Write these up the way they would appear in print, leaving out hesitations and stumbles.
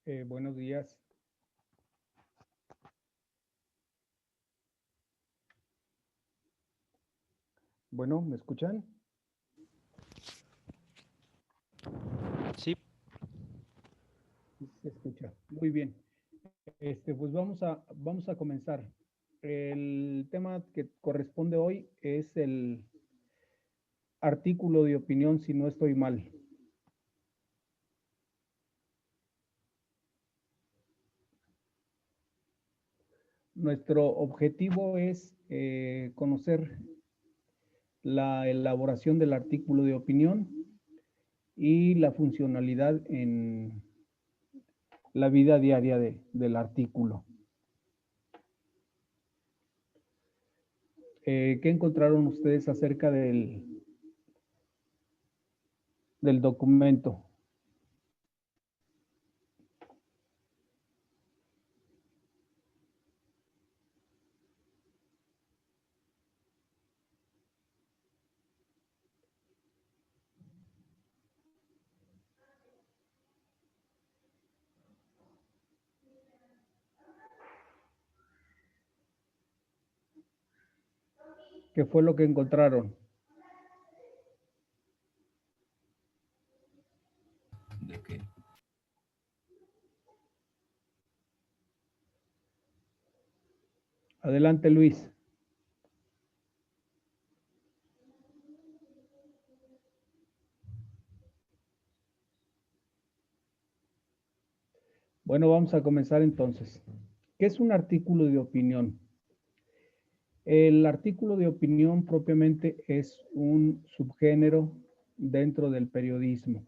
Buenos días. Bueno, ¿me escuchan? Sí, Sí, se escucha. Muy bien. Pues vamos a comenzar. El tema que corresponde hoy es el artículo de opinión, si no estoy mal. Nuestro objetivo es conocer la elaboración del artículo de opinión y la funcionalidad en la vida diaria del artículo. ¿Qué encontraron ustedes acerca del documento? ¿Qué fue lo que encontraron? de que Adelante, Luis. Bueno, vamos a comenzar entonces. ¿Qué es un artículo de opinión? El artículo de opinión propiamente es un subgénero dentro del periodismo.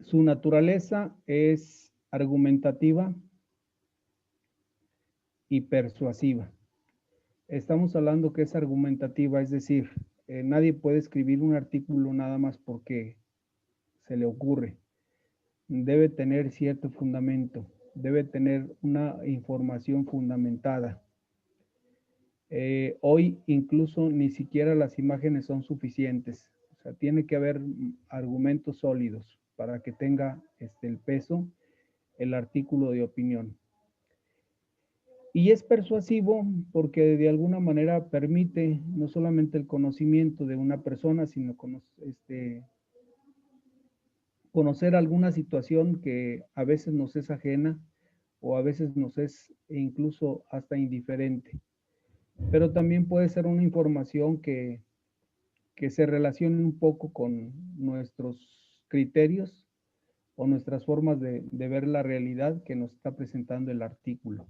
Su naturaleza es argumentativa y persuasiva. Estamos hablando que es argumentativa, es decir, nadie puede escribir un artículo nada más porque se le ocurre. Debe tener cierto fundamento, debe tener una información fundamentada. Hoy incluso ni siquiera las imágenes son suficientes, o sea, tiene que haber argumentos sólidos para que tenga el peso el artículo de opinión. Y es persuasivo porque de alguna manera permite no solamente el conocimiento de una persona, sino conocer alguna situación que a veces nos es ajena o a veces nos es incluso hasta indiferente. Pero también puede ser una información que se relacione un poco con nuestros criterios o nuestras formas de ver la realidad que nos está presentando el artículo.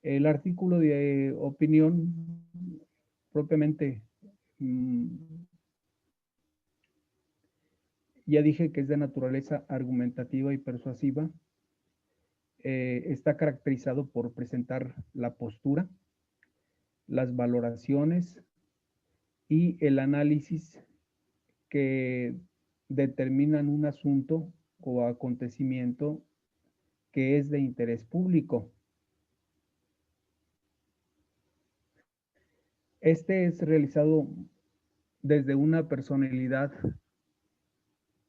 El artículo de opinión propiamente, mmm, ya dije que es de naturaleza argumentativa y persuasiva, está caracterizado por presentar la postura, las valoraciones y el análisis que determinan un asunto o acontecimiento que es de interés público. Este es realizado desde una personalidad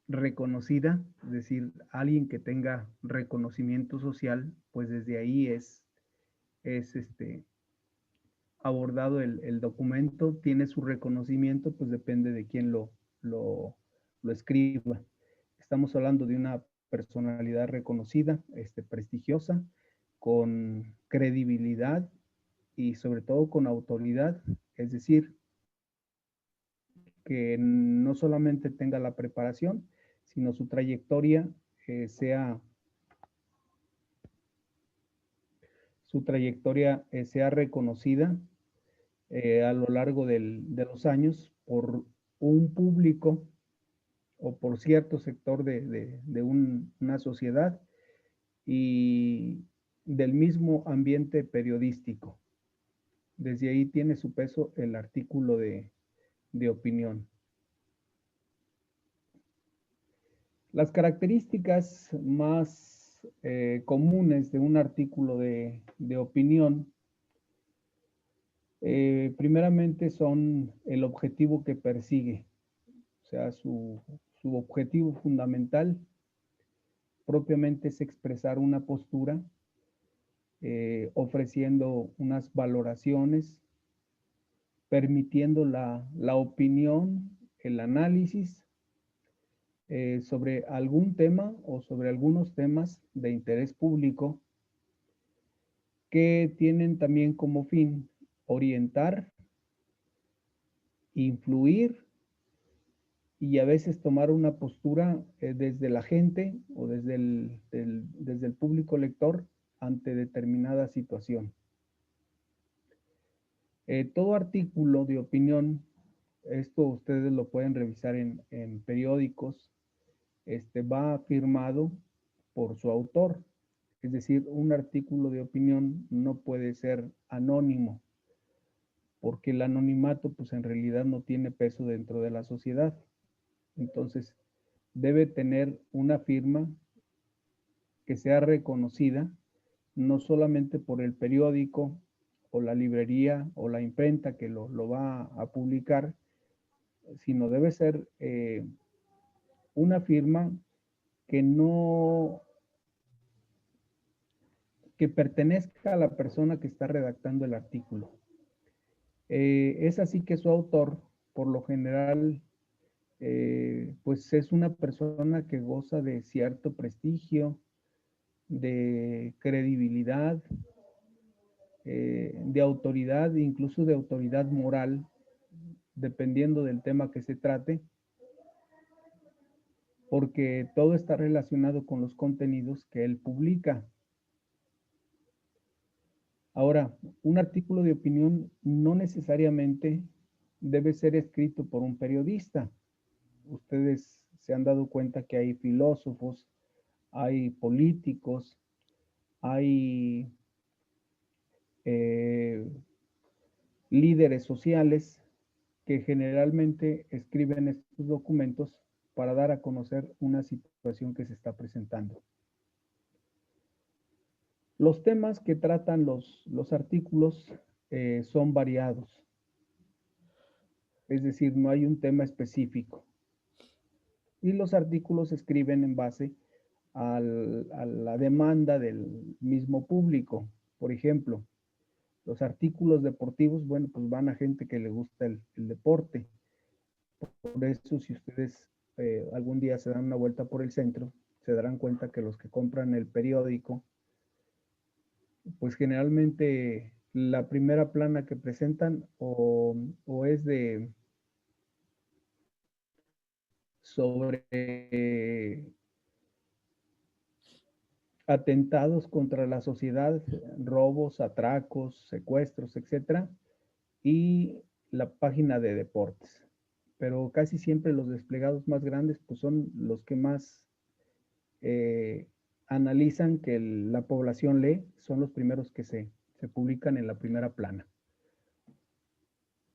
reconocida, es decir, alguien que tenga reconocimiento social, pues desde ahí es abordado el documento, tiene su reconocimiento, pues depende de quién lo escriba. Estamos hablando de una personalidad reconocida, prestigiosa, con credibilidad y sobre todo con autoridad, es decir, que no solamente tenga la preparación, sino su trayectoria sea reconocida a lo largo de los años por un público o por cierto sector una sociedad y del mismo ambiente periodístico. Desde ahí tiene su peso el artículo de opinión. Las características más comunes de un artículo de opinión, primeramente son el objetivo que persigue, o sea, su objetivo fundamental propiamente es expresar una postura, ofreciendo unas valoraciones, permitiendo la opinión, el análisis sobre algún tema o sobre algunos temas de interés público que tienen también como fin orientar, influir y a veces tomar una postura desde la gente o desde el público lector ante determinada situación. Todo artículo de opinión, esto ustedes lo pueden revisar en periódicos, va firmado por su autor. Es decir, un artículo de opinión no puede ser anónimo, porque el anonimato pues en realidad no tiene peso dentro de la sociedad. Entonces, debe tener una firma que sea reconocida, no solamente por el periódico o la librería o la imprenta que lo va a publicar, sino debe ser una firma que no, que pertenezca a la persona que está redactando el artículo. Es así que su autor, por lo general, pues es una persona que goza de cierto prestigio, de credibilidad, de autoridad, incluso de autoridad moral, dependiendo del tema que se trate, porque todo está relacionado con los contenidos que él publica. Ahora, un artículo de opinión no necesariamente debe ser escrito por un periodista. Ustedes se han dado cuenta que hay filósofos, hay políticos, hay líderes sociales que generalmente escriben estos documentos para dar a conocer una situación que se está presentando. Los temas que tratan los artículos son variados, es decir, no hay un tema específico. Y los artículos se escriben en base a la demanda del mismo público. Por ejemplo, los artículos deportivos, bueno, pues van a gente que le gusta el deporte. Por eso, si ustedes algún día se dan una vuelta por el centro, se darán cuenta que los que compran el periódico, pues generalmente la primera plana que presentan o es de sobre atentados contra la sociedad, robos, atracos, secuestros, etcétera, y la página de deportes. Pero casi siempre los desplegados más grandes pues son los que más analizan que la población lee, son los primeros que se publican en la primera plana.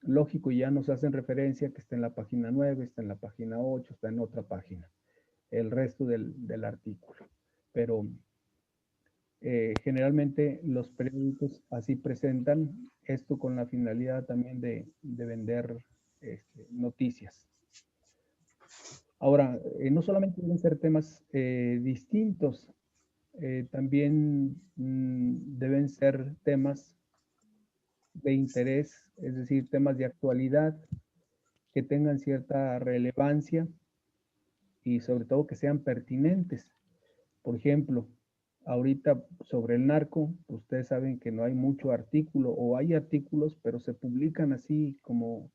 Lógico, ya nos hacen referencia que está en la página 9, está en la página 8, está en otra página, el resto del artículo. Pero generalmente los periódicos así presentan esto con la finalidad también de vender noticias. Ahora, no solamente deben ser temas distintos, también deben ser temas de interés, es decir, temas de actualidad que tengan cierta relevancia y sobre todo que sean pertinentes. Por ejemplo, ahorita sobre el narco, ustedes saben que no hay mucho artículo o hay artículos, pero se publican así como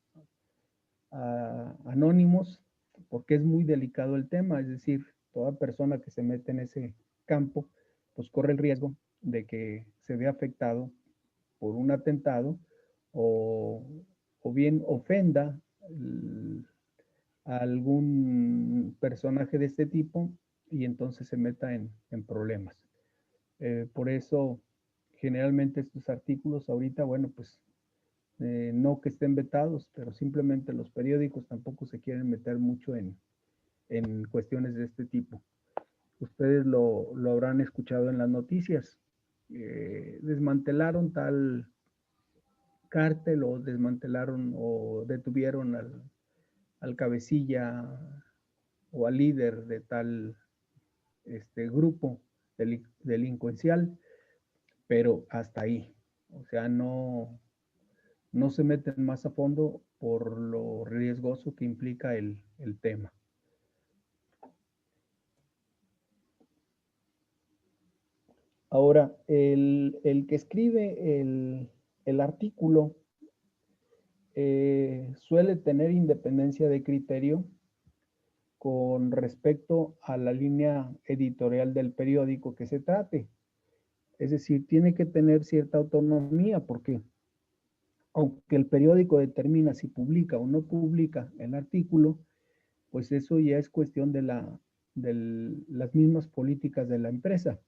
anónimos porque es muy delicado el tema, es decir, toda persona que se mete en ese campo, pues corre el riesgo de que se vea afectado por un atentado o bien ofenda a algún personaje de este tipo y entonces se meta en problemas. Por eso, generalmente estos artículos ahorita, bueno, pues no que estén vetados, pero simplemente los periódicos tampoco se quieren meter mucho en cuestiones de este tipo. Ustedes lo habrán escuchado en las noticias. Desmantelaron tal cártel o desmantelaron o detuvieron al cabecilla o al líder de tal grupo delincuencial, pero hasta ahí. O sea, no se meten más a fondo por lo riesgoso que implica el tema. Ahora, el que escribe el artículo suele tener independencia de criterio con respecto a la línea editorial del periódico que se trate. Es decir, tiene que tener cierta autonomía porque aunque el periódico determina si publica o no publica el artículo, pues eso ya es cuestión de las mismas políticas de la empresa.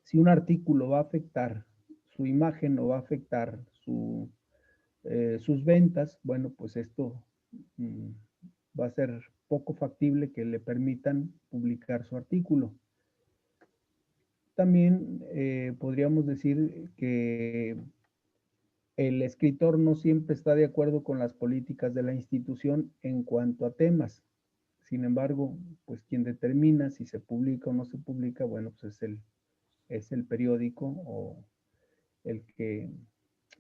Si un artículo va a afectar su imagen o va a afectar sus ventas, bueno, pues esto va a ser poco factible que le permitan publicar su artículo. También podríamos decir que el escritor no siempre está de acuerdo con las políticas de la institución en cuanto a temas. Sin embargo, pues quien determina si se publica o no se publica, bueno, pues es el periódico o el que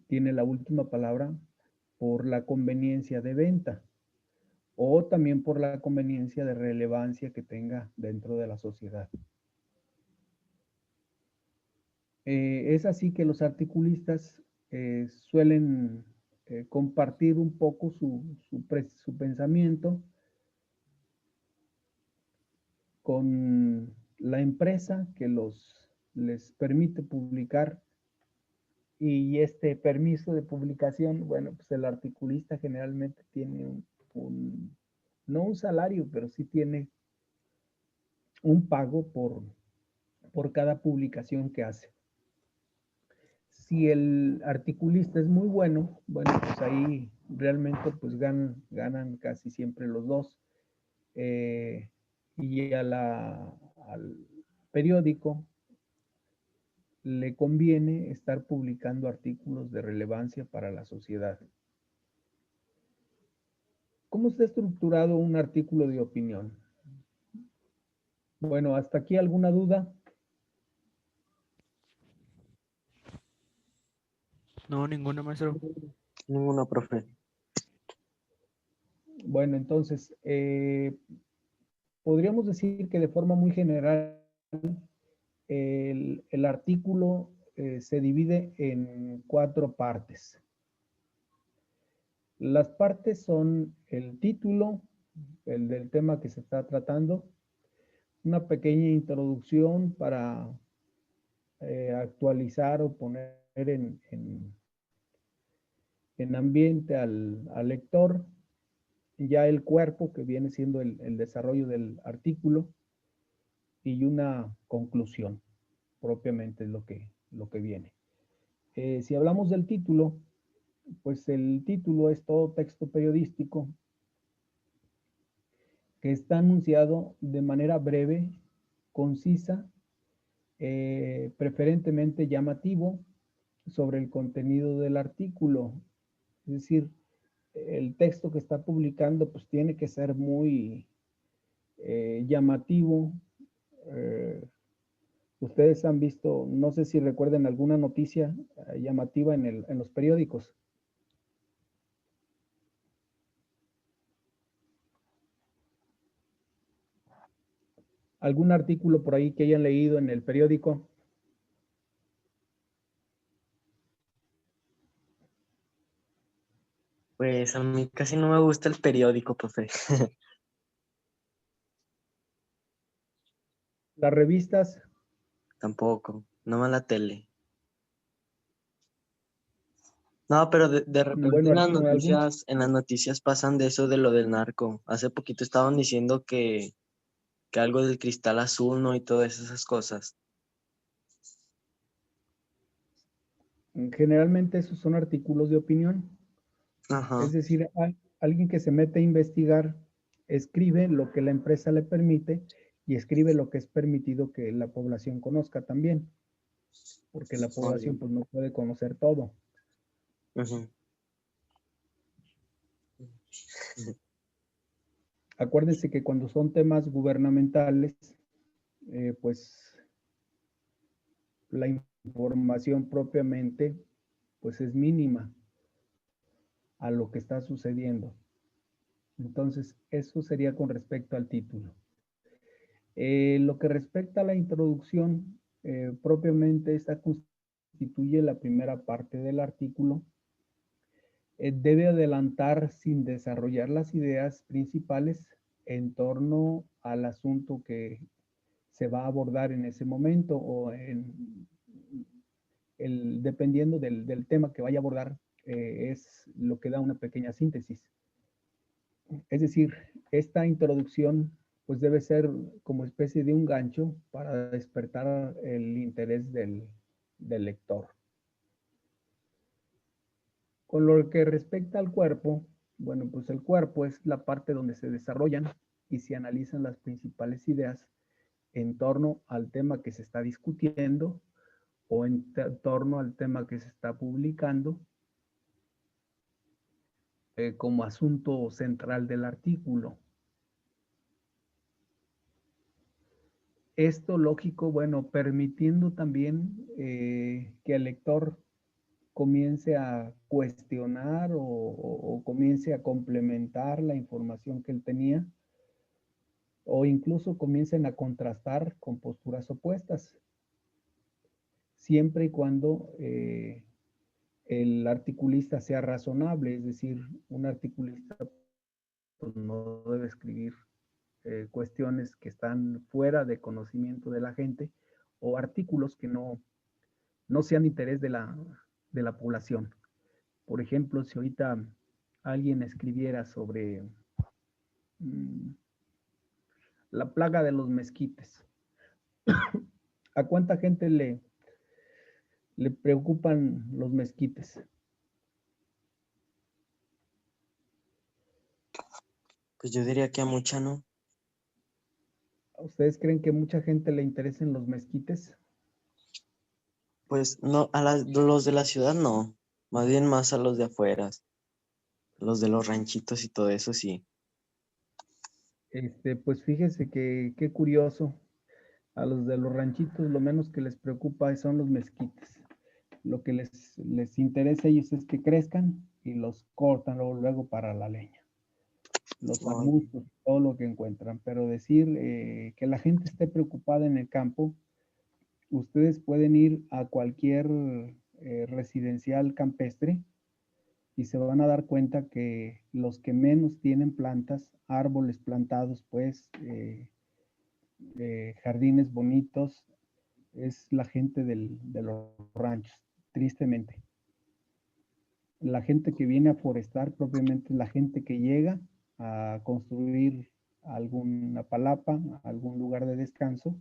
tiene la última palabra por la conveniencia de venta o también por la conveniencia de relevancia que tenga dentro de la sociedad. Es así que los articulistas suelen compartir un poco su pensamiento con la empresa que les permite publicar, y este permiso de publicación, bueno, pues el articulista generalmente tiene no un salario, pero sí tiene un pago por cada publicación que hace. Si el articulista es muy bueno, bueno, pues ahí realmente pues ganan casi siempre los dos. Y al periódico le conviene estar publicando artículos de relevancia para la sociedad. ¿Cómo está estructurado un artículo de opinión? Bueno, hasta aquí alguna duda. No, ninguna, maestro. Ninguna, profe. Bueno, entonces, podríamos decir que de forma muy general, el artículo se divide en 4 partes. Las partes son el título, el del tema que se está tratando, una pequeña introducción para actualizar o poner en ambiente al lector, ya el cuerpo que viene siendo el desarrollo del artículo y una conclusión, propiamente es lo que viene. Si hablamos del título, pues el título es todo texto periodístico que está anunciado de manera breve, concisa, preferentemente llamativo sobre el contenido del artículo. Es decir, el texto que está publicando pues tiene que ser muy llamativo. Ustedes han visto, no sé si recuerden alguna noticia llamativa en los periódicos. ¿Algún artículo por ahí que hayan leído en el periódico? Pues a mí casi no me gusta el periódico, profe. Las revistas. Tampoco, no más la tele. No, pero de repente Bueno, algunos, en las noticias pasan de eso de lo del narco. Hace poquito estaban diciendo que algo del cristal azul, ¿no? Y todas esas cosas. generalmente esos son artículos de opinión. Ajá. Es decir, alguien que se mete a investigar escribe lo que la empresa le permite y escribe lo que es permitido que la población conozca también, porque la población pues no puede conocer todo. Ujú. Acuérdense que cuando son temas gubernamentales, pues la información propiamente pues es mínima a lo que está sucediendo. Entonces, eso sería con respecto al título. Lo que respecta a la introducción, propiamente esta constituye la primera parte del artículo. Debe adelantar sin desarrollar las ideas principales en torno al asunto que se va a abordar en ese momento o dependiendo del tema que vaya a abordar, es lo que da una pequeña síntesis. Es decir, esta introducción pues debe ser como especie de un gancho para despertar el interés del lector. Con lo que respecta al cuerpo, bueno, pues el cuerpo es la parte donde se desarrollan y se analizan las principales ideas en torno al tema que se está discutiendo o en torno al tema que se está publicando como asunto central del artículo. Esto lógico, bueno, permitiendo también que el lector comience a cuestionar o comience a complementar la información que él tenía o incluso comiencen a contrastar con posturas opuestas, siempre y cuando el articulista sea razonable, es decir, un articulista pues, no debe escribir cuestiones que están fuera de conocimiento de la gente o artículos que no sean de interés de la población. Por ejemplo, si ahorita alguien escribiera sobre la plaga de los mezquites, ¿a cuánta gente le preocupan los mezquites? Pues yo diría que a mucha no. ¿Ustedes creen que mucha gente le interesen los mezquites? Pues no, los de la ciudad no, más bien más a los de afuera, los de los ranchitos y todo eso sí. Pues fíjese que qué curioso. A los de los ranchitos lo menos que les preocupa son los mezquites. Lo que les interesa a ellos es que crezcan y los cortan luego para la leña. Los Ay, arbustos, todo lo que encuentran. Pero decir que la gente esté preocupada en el campo, ustedes pueden ir a cualquier residencial campestre y se van a dar cuenta que los que menos tienen plantas, árboles plantados, pues jardines bonitos, es la gente de los ranchos, tristemente. La gente que viene a forestar propiamente es la gente que llega a construir alguna palapa, algún lugar de descanso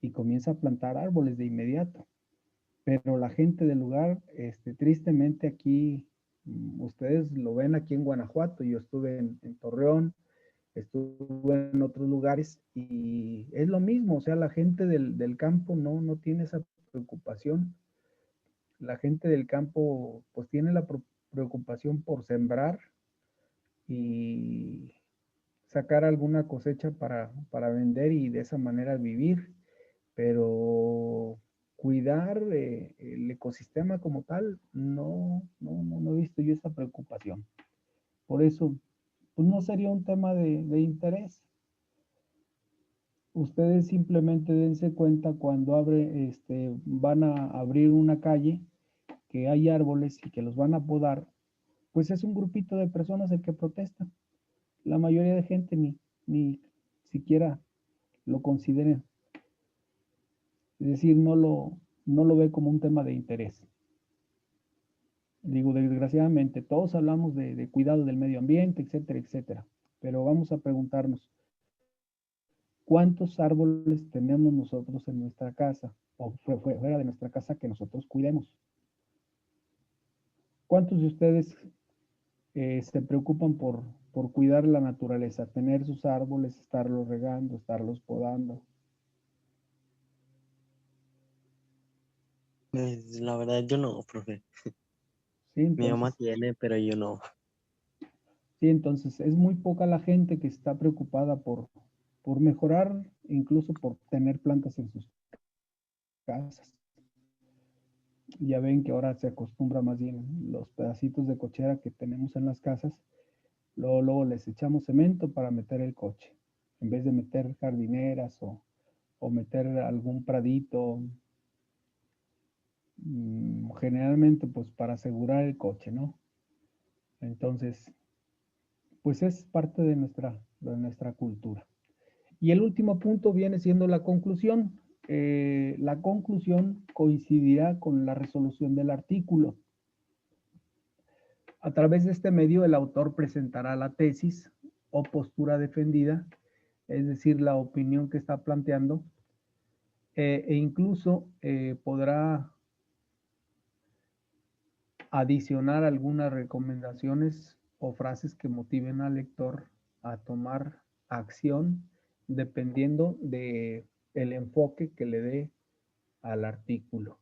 y comienza a plantar árboles de inmediato. Pero la gente del lugar, tristemente aquí, ustedes lo ven aquí en Guanajuato, yo estuve en Torreón, estuve en otros lugares y es lo mismo, o sea, la gente del campo no tiene esa preocupación. La gente del campo pues tiene la preocupación por sembrar y sacar alguna cosecha para vender y de esa manera vivir, pero cuidar el ecosistema como tal, no he visto yo esa preocupación. Por eso, pues no sería un tema de interés. Ustedes simplemente dense cuenta cuando van a abrir una calle, que hay árboles y que los van a podar, pues es un grupito de personas el que protesta. La mayoría de gente ni siquiera lo considera. Es decir, no lo ve como un tema de interés. Digo, desgraciadamente, todos hablamos de cuidado del medio ambiente, etcétera, etcétera. Pero vamos a preguntarnos, ¿cuántos árboles tenemos nosotros en nuestra casa o fuera de nuestra casa que nosotros cuidemos? ¿Cuántos de ustedes se preocupan por cuidar la naturaleza, tener sus árboles, estarlos regando, estarlos podando? pues, la verdad yo no, profe. Sí, Mi mamá entonces, tiene, pero yo no. Sí, entonces es muy poca la gente que está preocupada por mejorar, incluso por tener plantas en sus casas. Ya ven que ahora se acostumbra más bien los pedacitos de cochera que tenemos en las casas, luego les echamos cemento para meter el coche, en vez de meter jardineras o meter algún pradito, generalmente pues para asegurar el coche, ¿no? Entonces, pues es parte de nuestra cultura. Y el último punto viene siendo la conclusión. La conclusión coincidirá con la resolución del artículo. A través de este medio, el autor presentará la tesis o postura defendida, es decir, la opinión que está planteando, e incluso podrá adicionar algunas recomendaciones o frases que motiven al lector a tomar acción dependiendo de el enfoque que le dé al artículo.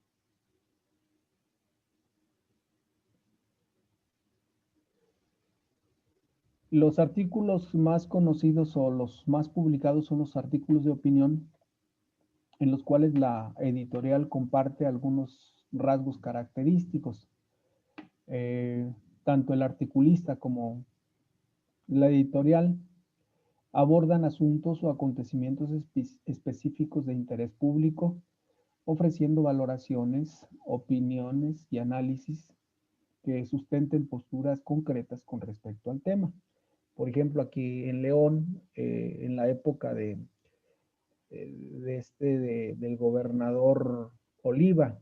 Los artículos más conocidos o los más publicados son los artículos de opinión en los cuales la editorial comparte algunos rasgos característicos. Tanto el articulista como la editorial abordan asuntos o acontecimientos específicos de interés público, ofreciendo valoraciones, opiniones y análisis que sustenten posturas concretas con respecto al tema. Por ejemplo, aquí en León, en la época del gobernador Oliva,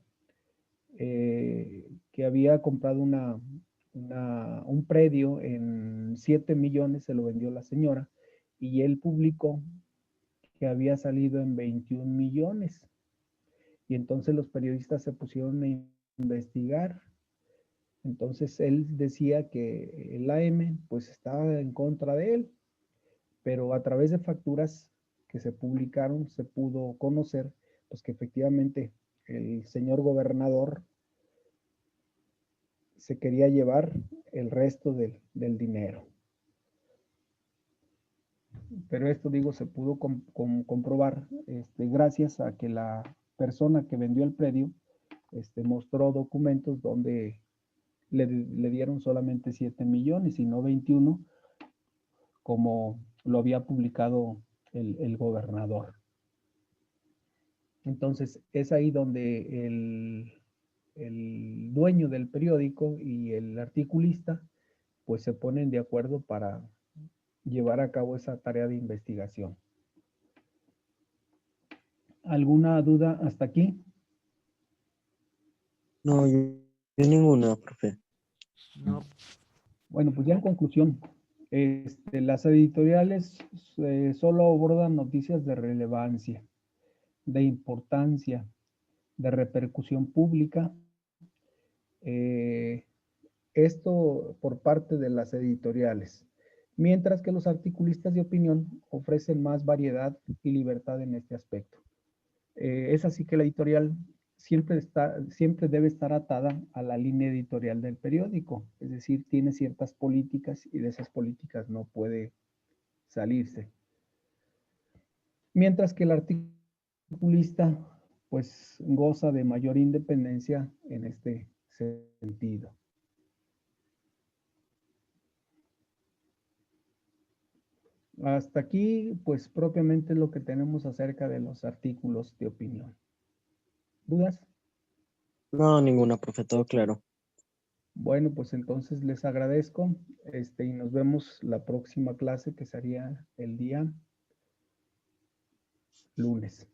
que había comprado un predio en 7 millones, se lo vendió la señora, y él publicó que había salido en 21 millones. Y entonces los periodistas se pusieron a investigar. Entonces él decía que el AM pues estaba en contra de él, pero a través de facturas que se publicaron se pudo conocer pues que efectivamente el señor gobernador se quería llevar el resto del dinero. Pero esto, digo, se pudo comprobar gracias a que la persona que vendió el predio mostró documentos donde le dieron solamente 7 millones y no 21, como lo había publicado el gobernador. Entonces, es ahí donde el dueño del periódico y el articulista pues se ponen de acuerdo para llevar a cabo esa tarea de investigación. ¿Alguna duda hasta aquí? No, yo ninguna, profe. No, Bueno, pues ya en conclusión, las editoriales solo abordan noticias de relevancia, de importancia, de repercusión pública. Esto por parte de las editoriales, mientras que los articulistas de opinión ofrecen más variedad y libertad en este aspecto. Es así que la editorial siempre debe estar atada a la línea editorial del periódico, es decir, tiene ciertas políticas y de esas políticas no puede salirse. Mientras que el articulista pues goza de mayor independencia en este sentido. Hasta aquí, pues propiamente lo que tenemos acerca de los artículos de opinión. ¿Dudas? No, ninguna, profe, todo claro. Bueno, pues entonces les agradezco y nos vemos la próxima clase que sería el día lunes.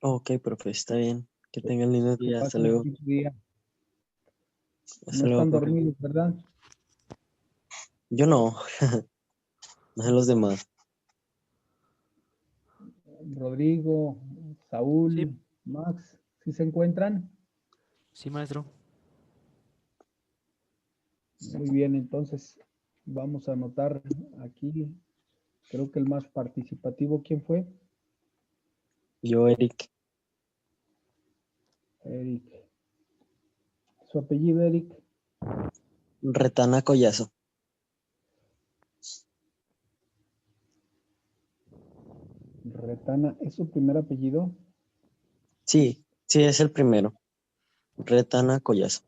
Ok, profe, está bien. Que tengan lindo Que día. Hasta pasen un luego. bonito día. Hasta No luego, están profe. dormidos, ¿verdad? Yo no. No sé los demás. Rodrigo, sí, Saúl, Max, ¿sí se encuentran? sí, maestro. Muy bien, entonces vamos a anotar aquí, creo que el más participativo, ¿quién fue? Yo, Eric. Eric. Su apellido, Eric. Retana Collazo. Retana, ¿es su primer apellido? Sí, sí, es el primero. Retana Collazo.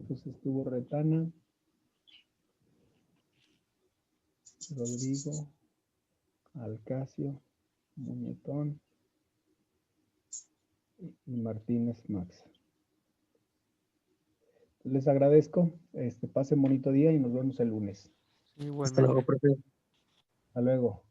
Entonces estuvo Retana, Rodrigo, Alcacio, Muñetón y Martínez Max. Les agradezco, pasen bonito día y nos vemos el lunes. Sí, Hasta luego, igualmente. profe. Hasta luego.